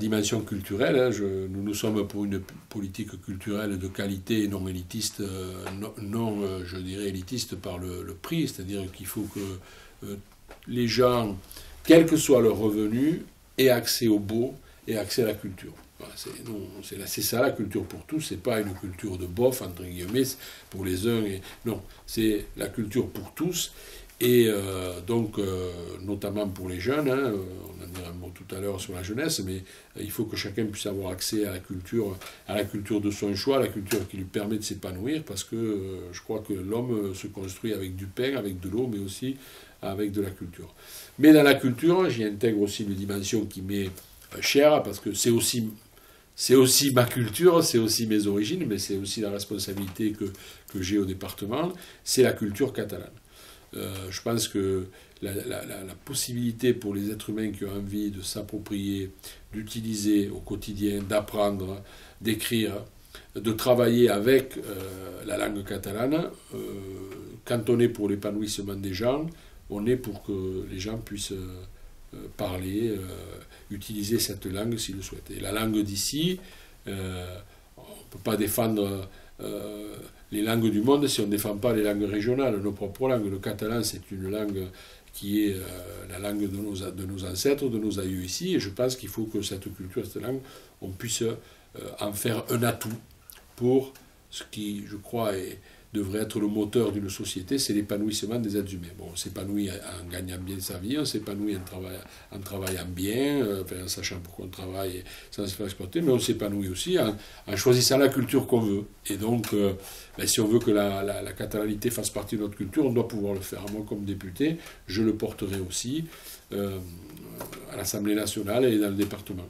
dimension culturelle. Hein, nous sommes pour une politique culturelle de qualité et non élitiste, je dirais élitiste par le prix, c'est-à-dire qu'il faut que les gens, quel que soit leur revenu, aient accès au beau et accès à la culture. Voilà, c'est ça la culture pour tous, c'est pas une culture de bof, entre guillemets, pour les uns. Non, c'est la culture pour tous. Et notamment pour les jeunes, hein, on en dira un mot tout à l'heure sur la jeunesse, mais il faut que chacun puisse avoir accès à la culture de son choix, à la culture qui lui permet de s'épanouir, parce que je crois que l'homme se construit avec du pain, avec de l'eau, mais aussi avec de la culture. Mais dans la culture, j'y intègre aussi une dimension qui m'est chère, parce que c'est aussi ma culture, c'est aussi mes origines, mais c'est aussi la responsabilité que j'ai au département, c'est la culture catalane. Je pense que la possibilité pour les êtres humains qui ont envie de s'approprier, d'utiliser au quotidien, d'apprendre, d'écrire, de travailler avec la langue catalane, quand on est pour l'épanouissement des gens, on est pour que les gens puissent parler, utiliser cette langue s'ils le souhaitent. Et la langue d'ici, on ne peut pas défendre les langues du monde si on ne défend pas les langues régionales, nos propres langues. Le catalan, c'est une langue qui est la langue de nos ancêtres, de nos aïeux ici, et je pense qu'il faut que cette culture, cette langue, on puisse en faire un atout pour ce qui, je crois, devrait être le moteur d'une société, c'est l'épanouissement des êtres humains. Bon, on s'épanouit en gagnant bien sa vie, on s'épanouit en travaillant bien, en sachant pourquoi on travaille sans se faire exploiter, mais on s'épanouit aussi en choisissant la culture qu'on veut. Et donc, si on veut que la catalanité fasse partie de notre culture, on doit pouvoir le faire. Moi, comme député, je le porterai aussi à l'Assemblée nationale et dans le département.